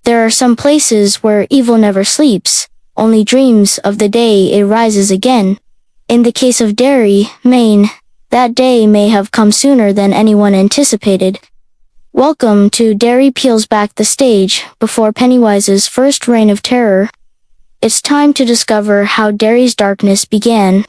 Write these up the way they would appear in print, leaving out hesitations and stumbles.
There are some places where evil never sleeps, only dreams of the day it rises again. In the case of Derry, Maine, that day may have come sooner than anyone anticipated. Welcome to Derry peels back the stage before Pennywise's first reign of terror. It's time to discover how Derry's darkness began.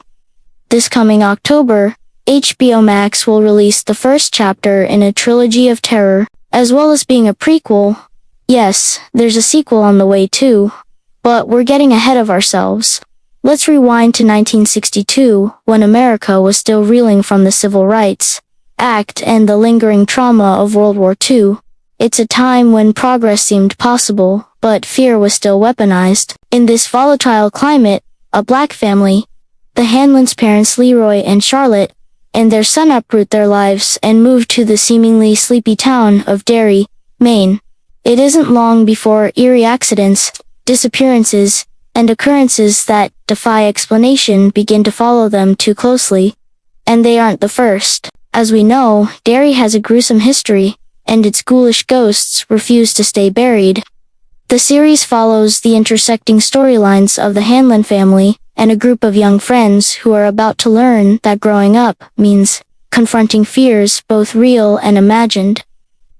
This coming October, HBO Max will release the first chapter in a trilogy of terror, as well as being a prequel. Yes, there's a sequel on the way too. But we're getting ahead of ourselves. Let's rewind to 1962, when America was still reeling from the Civil Rights Act and the lingering trauma of World War II. It's a time when progress seemed possible, but fear was still weaponized. In this volatile climate, a black family, the Hanland's parents Leroy and Charlotte, and their son uproot their lives and move to the seemingly sleepy town of Derry, Maine. It isn't long before eerie accidents, disappearances, and occurrences that defy explanation begin to follow them too closely. And they aren't the first. As we know, Derry has a gruesome history, and its ghoulish ghosts refuse to stay buried. The series follows the intersecting storylines of the Hanland family and a group of young friends who are about to learn that growing up means confronting fears both real and imagined.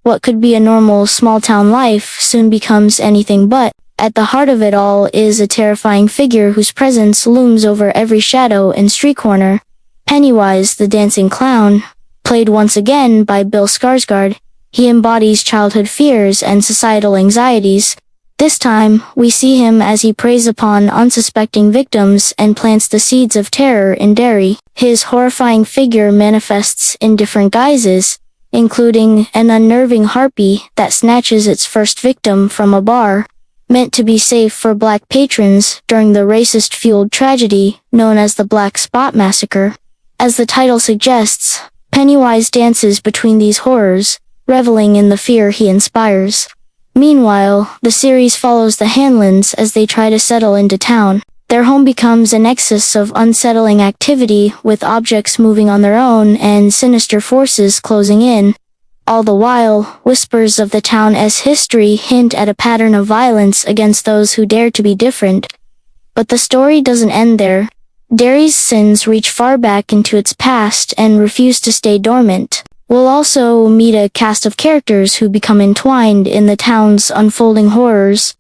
What could be a normal small-town life soon becomes anything but. At the heart of it all is a terrifying figure whose presence looms over every shadow and street corner. Pennywise the Dancing Clown, played once again by Bill Skarsgård. He embodies childhood fears and societal anxieties. This time, we see him as he preys upon unsuspecting victims and plants the seeds of terror in Derry. His horrifying figure manifests in different guises, including an unnerving harpy that snatches its first victim from a bar, meant to be safe for black patrons during the racist-fueled tragedy known as the Black Spot Massacre. As the title suggests, Pennywise dances between these horrors, reveling in the fear he inspires. Meanwhile, the series follows the Hanlands as they try to settle into town. Their home becomes a nexus of unsettling activity, with objects moving on their own and sinister forces closing in. All the while, whispers of the town's history hint at a pattern of violence against those who dare to be different. But the story doesn't end there. Derry's sins reach far back into its past and refuse to stay dormant. We'll also meet a cast of characters who become entwined in the town's unfolding horrors.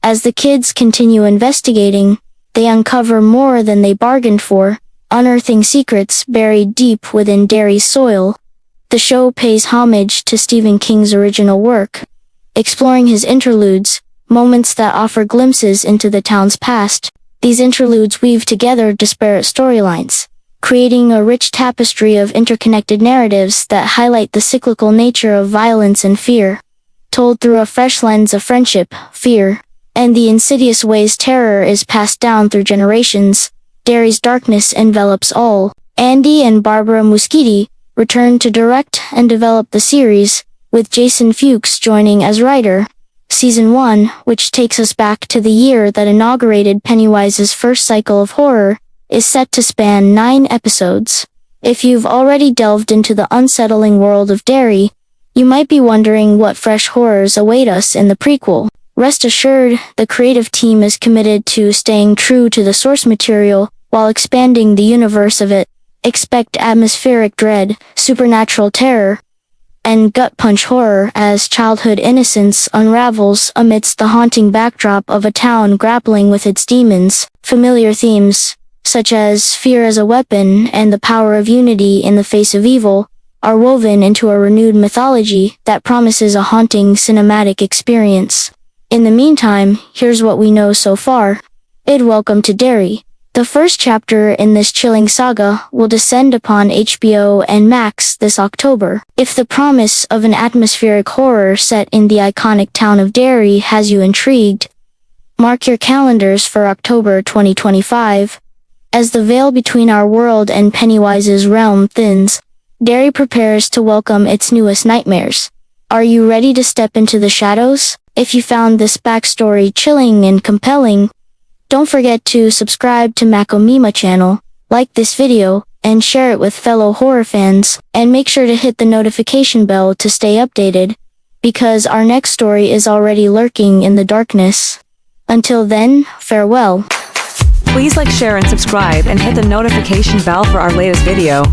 As the kids continue investigating, they uncover more than they bargained for, unearthing secrets buried deep within Derry's soil. The show pays homage to Stephen King's original work, exploring his interludes, moments that offer glimpses into the town's past. These interludes weave together disparate storylines, creating a rich tapestry of interconnected narratives that highlight the cyclical nature of violence and fear, told through a fresh lens of friendship, fear, and the insidious ways terror is passed down through generations. Derry's darkness envelops all. Andy and Barbara Muschietti returned to direct and develop the series, with Jason Fuchs joining as writer. Season 1, which takes us back to the year that inaugurated Pennywise's first cycle of horror, is set to span 9 episodes. If you've already delved into the unsettling world of Derry, you might be wondering what fresh horrors await us in the prequel. Rest assured, the creative team is committed to staying true to the source material while expanding the universe of it. Expect atmospheric dread, supernatural terror, and gut-punch horror as childhood innocence unravels amidst the haunting backdrop of a town grappling with its demons. Familiar themes, such as fear as a weapon and the power of unity in the face of evil, are woven into a renewed mythology that promises a haunting cinematic experience. In the meantime, here's what we know so far. Welcome to Derry. The first chapter in this chilling saga will descend upon HBO and Max this October. If the promise of an atmospheric horror set in the iconic town of Derry has you intrigued, mark your calendars for October 2025. As the veil between our world and Pennywise's realm thins, Derry prepares to welcome its newest nightmares. Are you ready to step into the shadows? If you found this backstory chilling and compelling, don't forget to subscribe to Makamema channel, like this video, and share it with fellow horror fans, and make sure to hit the notification bell to stay updated. because our next story is already lurking in the darkness. Until then, farewell. Please like, share, and subscribe, and hit the notification bell for our latest video.